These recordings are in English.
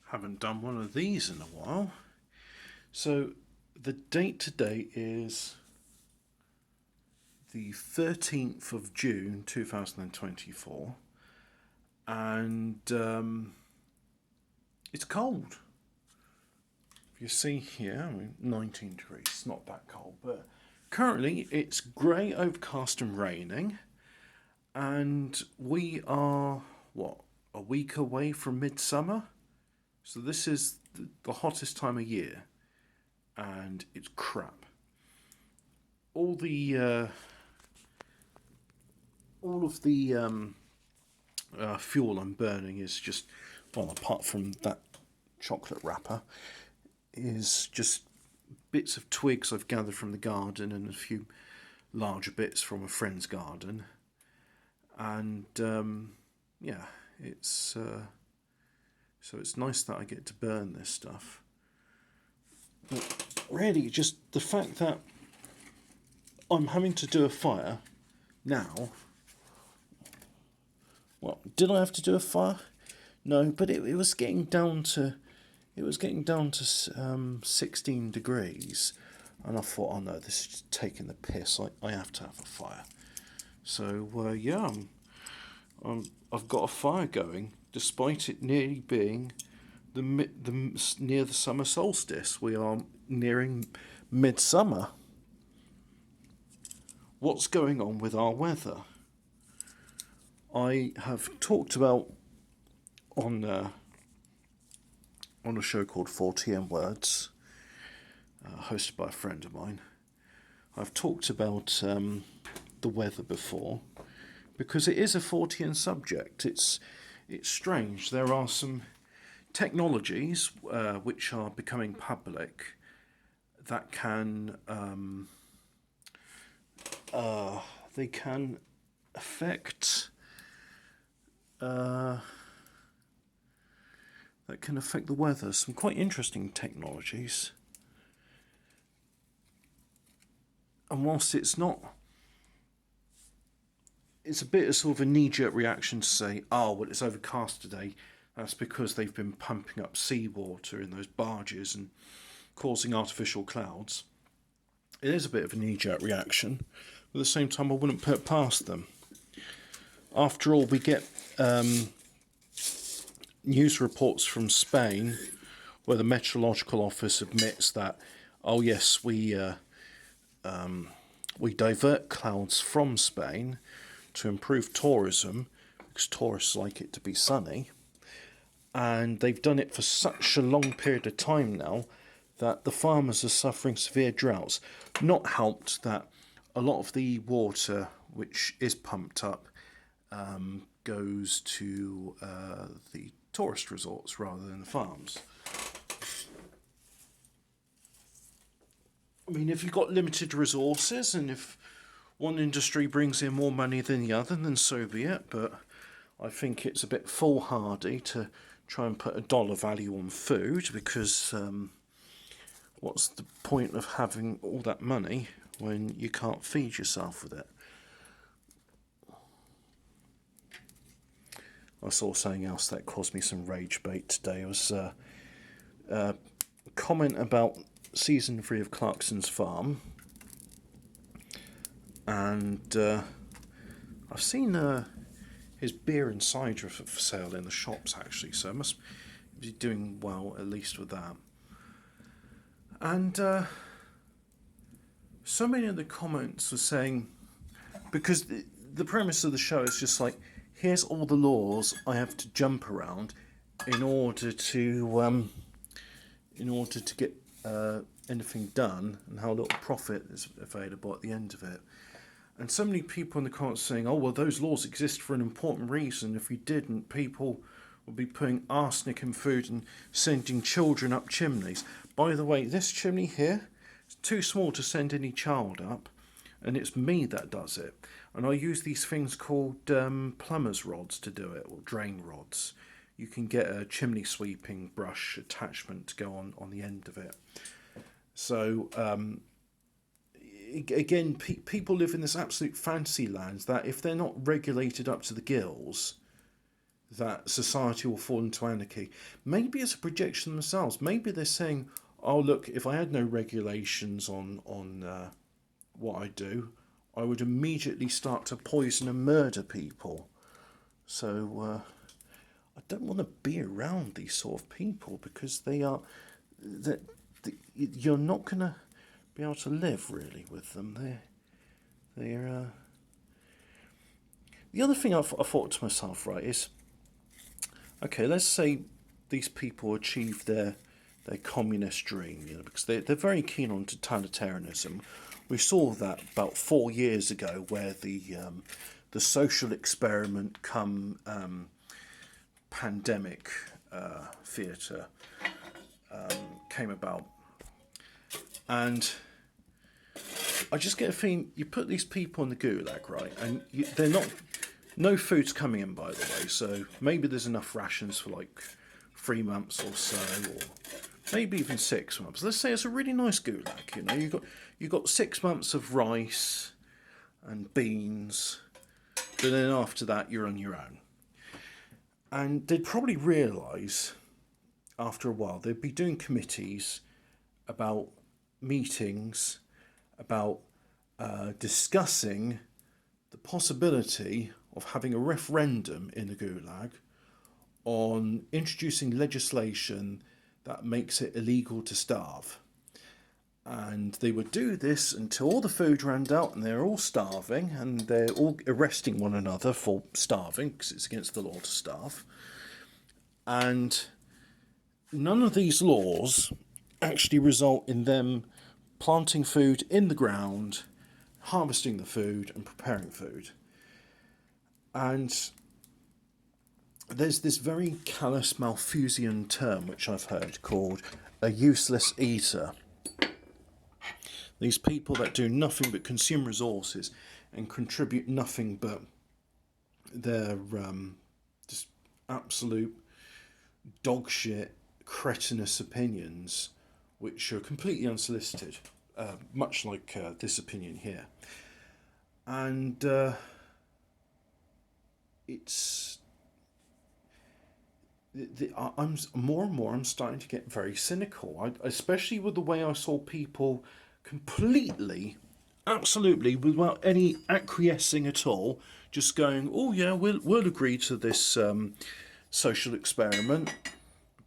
Haven't done one of these in a while. So the date today is the 13th of June 2024, and it's cold. If you see here, 19 degrees, it's not that cold, but currently it's grey, overcast, and raining, and we are, a week away from midsummer? So this is the hottest time of year, and it's crap. All the all of the fuel I'm burning is just, well, apart from that chocolate wrapper, is just bits of twigs I've gathered from the garden and a few larger bits from a friend's garden, and yeah, it's so it's nice that I get to burn this stuff. But really, just the fact that I'm having to do a fire now. Well, did I have to do a fire? No, but it was getting down to 16 degrees, and I thought, oh no, this is just taking the piss. I have to have a fire. So yeah, I've got a fire going, despite it nearly being near the summer solstice. We are nearing midsummer. What's going on with our weather? I have talked about on a show called 40M Words, hosted by a friend of mine. I've talked about the weather before, because it is a 40M subject. It's strange. There are some technologies which are becoming public that can they can affect the weather. Some quite interesting technologies. And whilst it's a bit of sort of a knee-jerk reaction to say, oh, well, it's overcast today. That's because they've been pumping up seawater in those barges and causing artificial clouds. It is a bit of a knee-jerk reaction, but at the same time, I wouldn't put it past them. After all, we get news reports from Spain where the Meteorological Office admits that, oh yes, we divert clouds from Spain to improve tourism, because tourists like it to be sunny, and they've done it for such a long period of time now that the farmers are suffering severe droughts. Not helped that a lot of the water which is pumped up goes to the tourist resorts rather than the farms. I mean, if you've got limited resources, and if one industry brings in more money than the other, then so be it. But I think it's a bit foolhardy to try and put a dollar value on food, because what's the point of having all that money when you can't feed yourself with it? I saw something else that caused me some rage bait today. It was a comment about season 3 of Clarkson's Farm, and I've seen his beer and cider for sale in the shops, actually, so it must be doing well, at least with that. And so many of the comments were saying, because the premise of the show is just like, here's all the laws I have to jump around in order to get anything done, and how little profit is available at the end of it. And so many people in the comments saying, oh, well, those laws exist for an important reason. If we didn't, people would be putting arsenic in food and sending children up chimneys. By the way, this chimney here is too small to send any child up, and it's me that does it. And I use these things called plumber's rods to do it, or drain rods. You can get a chimney sweeping brush attachment to go on the end of it. So, again, people live in this absolute fantasy land that if they're not regulated up to the gills, that society will fall into anarchy. Maybe it's a projection themselves. Maybe they're saying, "Oh, look, if I had no regulations on what I do, I would immediately start to poison and murder people." So I don't want to be around these sort of people because they are that you're not gonna be able to live really with them. They're the other thing I thought to myself, right, is okay. Let's say these people achieve their communist dream, because they're very keen on totalitarianism. We saw that about 4 years ago, where the social experiment come pandemic theatre came about, and I just get a feeling you put these people in the gulag, right, and they're not. No food's coming in, by the way, so maybe there's enough rations for like 3 months or so, or maybe even 6 months. Let's say it's a really nice gulag. You got 6 months of rice and beans, but then after that you're on your own. And they'd probably realise after a while they'd be doing committees about meetings about discussing the possibility of having a referendum in the Gulag on introducing legislation that makes it illegal to starve. And they would do this until all the food ran out and they're all starving and they're all arresting one another for starving because it's against the law to starve. And none of these laws actually result in them planting food in the ground, harvesting the food and preparing food. And there's this very callous Malthusian term which I've heard called a useless eater. These people that do nothing but consume resources and contribute nothing but their just absolute dog shit, cretinous opinions, which are completely unsolicited, much like this opinion here. And it's I'm more and more I'm starting to get very cynical. Especially with the way I saw people completely, absolutely, without any acquiescing at all, just going, "Oh yeah, we'll agree to this social experiment,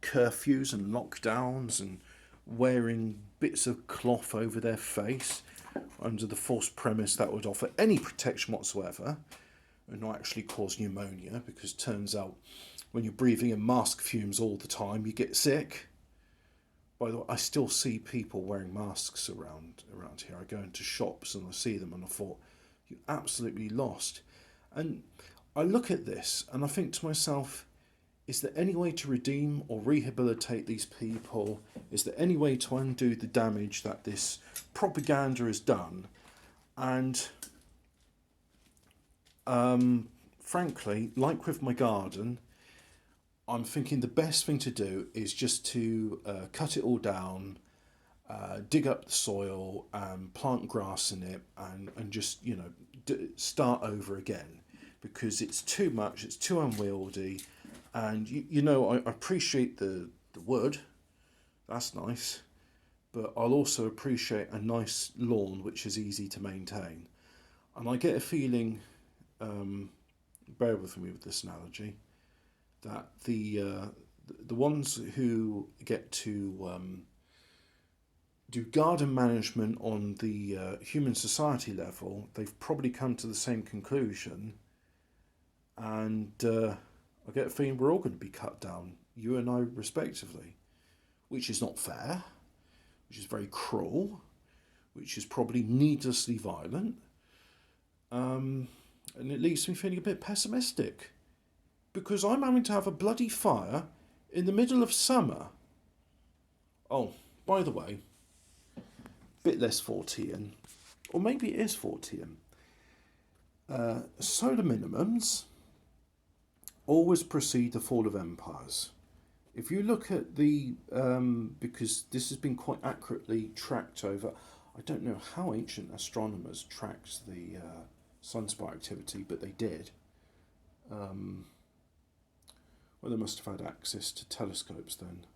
curfews and lockdowns, and wearing bits of cloth over their face, under the false premise that would offer any protection whatsoever, and not actually cause pneumonia, because it turns out when you're breathing in mask fumes all the time, you get sick." By the way, I still see people wearing masks around here. I go into shops and I see them, and I thought, "You absolutely lost." And I look at this and I think to myself, is there any way to redeem or rehabilitate these people? Is there any way to undo the damage that this propaganda has done? And frankly, like with my garden, I'm thinking the best thing to do is just to cut it all down, dig up the soil, plant grass in it, and just start over again, because it's too much, it's too unwieldy, and I appreciate the wood, that's nice, but I'll also appreciate a nice lawn which is easy to maintain, and I get a feeling, bear with me with this analogy, that the ones who get to do garden management on the human society level, they've probably come to the same conclusion, and I get a feeling we're all going to be cut down, you and I respectively, which is not fair, which is very cruel, which is probably needlessly violent, and it leaves me feeling a bit pessimistic, because I'm having to have a bloody fire in the middle of summer. Oh, by the way, bit less Fortean, or maybe it is Fortean. Solar minimums always precede the fall of empires. If you look at because this has been quite accurately tracked over, I don't know how ancient astronomers tracked the sunspot activity, but they did. Well, they must have had access to telescopes then.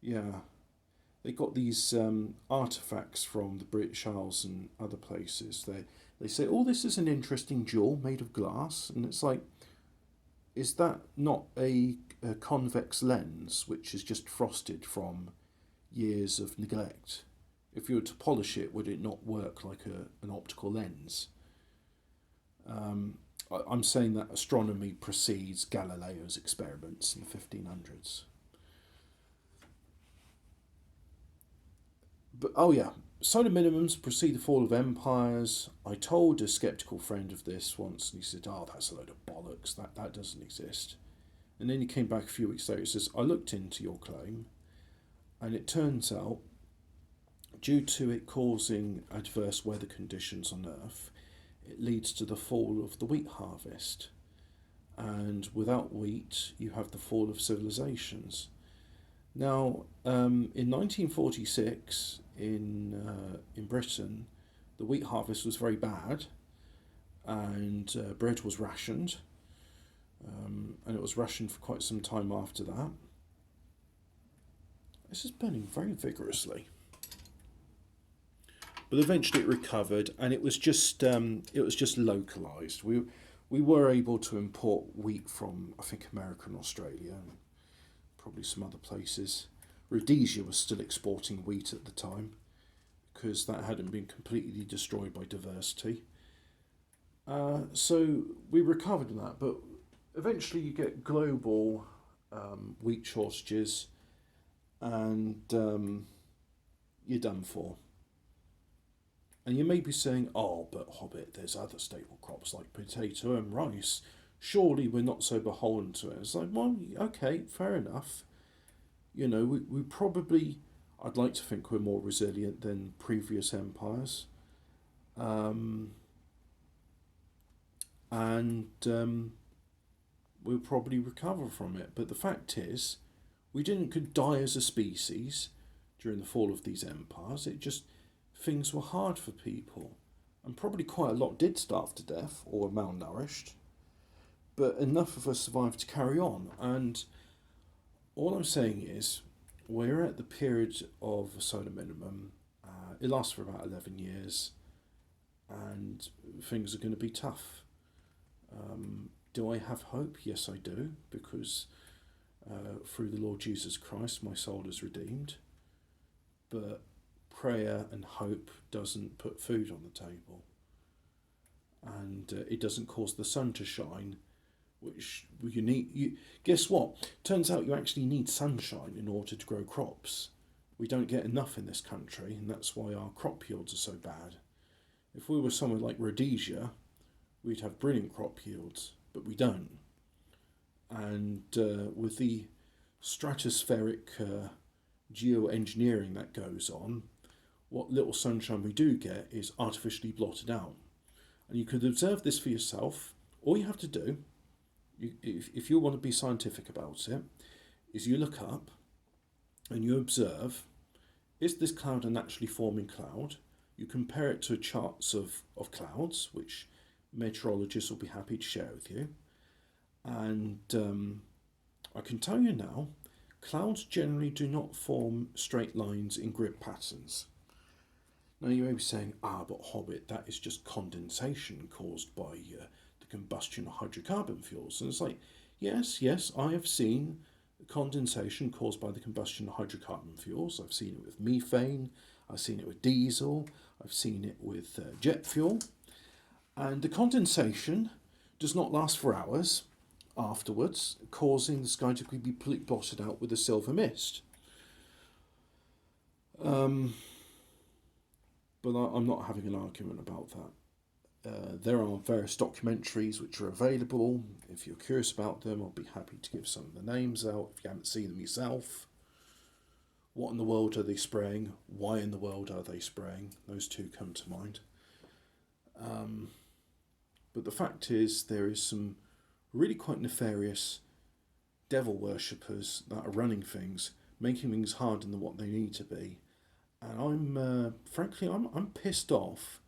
Yeah. They got these artifacts from the British Isles and other places. They say, oh, this is an interesting jewel made of glass. And it's like, is that not a convex lens which is just frosted from years of neglect? If you were to polish it, would it not work like an optical lens? I'm saying that astronomy precedes Galileo's experiments in the 1500s. But oh yeah, solar minimums precede the fall of empires. I told a skeptical friend of this once, and he said, "Oh, that's a load of bollocks. That doesn't exist." And then he came back a few weeks later and says, "I looked into your claim, and it turns out, due to it causing adverse weather conditions on Earth, it leads to the fall of the wheat harvest. And without wheat, you have the fall of civilizations." Now, in 1946, in Britain, the wheat harvest was very bad, and bread was rationed, and it was rationed for quite some time after that. This is burning very vigorously, but eventually it recovered, and it was just localized. We were able to import wheat from, I think, America and Australia, and probably some other places. Rhodesia was still exporting wheat at the time because that hadn't been completely destroyed by diversity. So we recovered in that, but eventually you get global wheat shortages, and you're done for. And you may be saying, oh, but Hobbit, there's other staple crops like potato and rice. Surely we're not so beholden to it. It's like, well, okay, fair enough. You know, we probably, I'd like to think we're more resilient than previous empires. And we'll probably recover from it. But the fact is, we didn't die as a species during the fall of these empires. It just, things were hard for people. And probably quite a lot did starve to death or were malnourished. But enough of us survived to carry on. And all I'm saying is, we're at the period of a solar minimum. It lasts for about 11 years, and things are going to be tough. Do I have hope? Yes, I do, because through the Lord Jesus Christ, my soul is redeemed. But prayer and hope doesn't put food on the table, and it doesn't cause the sun to shine, which you need. Guess what? Turns out you actually need sunshine in order to grow crops. We don't get enough in this country, and that's why our crop yields are so bad. If we were somewhere like Rhodesia, we'd have brilliant crop yields, but we don't. And with the stratospheric geoengineering that goes on, what little sunshine we do get is artificially blotted out. And you could observe this for yourself. All you have to do, if you want to be scientific about it, is you look up and you observe, is this cloud a naturally forming cloud? You compare it to charts of clouds, which meteorologists will be happy to share with you. And I can tell you now, clouds generally do not form straight lines in grid patterns. Now you may be saying, but Hobbit, that is just condensation caused by the combustion of hydrocarbon fuels. And it's like, yes, I have seen condensation caused by the combustion of hydrocarbon fuels. I've seen it with methane, I've seen it with diesel, I've seen it with jet fuel. And the condensation does not last for hours afterwards, causing the sky to be completely blotted out with a silver mist. But I'm not having an argument about that. There are various documentaries which are available. If you're curious about them, I'll be happy to give some of the names out if you haven't seen them yourself. What in the world are they spraying? Why in the world are they spraying? Those two come to mind. But the fact is, there is some really quite nefarious devil worshippers that are running things, making things harder than what they need to be. And I'm pissed off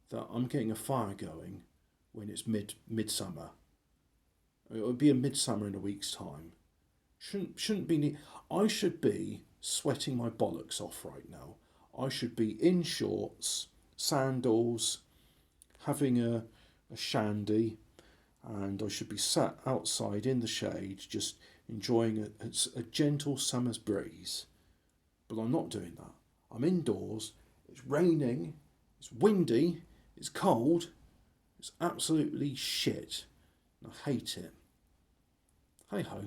that I'm getting a fire going when it's midsummer. It would be a midsummer in a week's time. Shouldn't be. I should be sweating my bollocks off right now. I should be in shorts, sandals, having a shandy, and I should be sat outside in the shade, just enjoying a gentle summer's breeze. But I'm not doing that. I'm indoors. It's raining. It's windy. It's cold. It's absolutely shit. I hate it. Hey ho.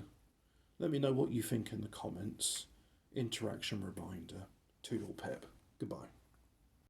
Let me know what you think in the comments. Interaction reminder. Toodle pip. Goodbye.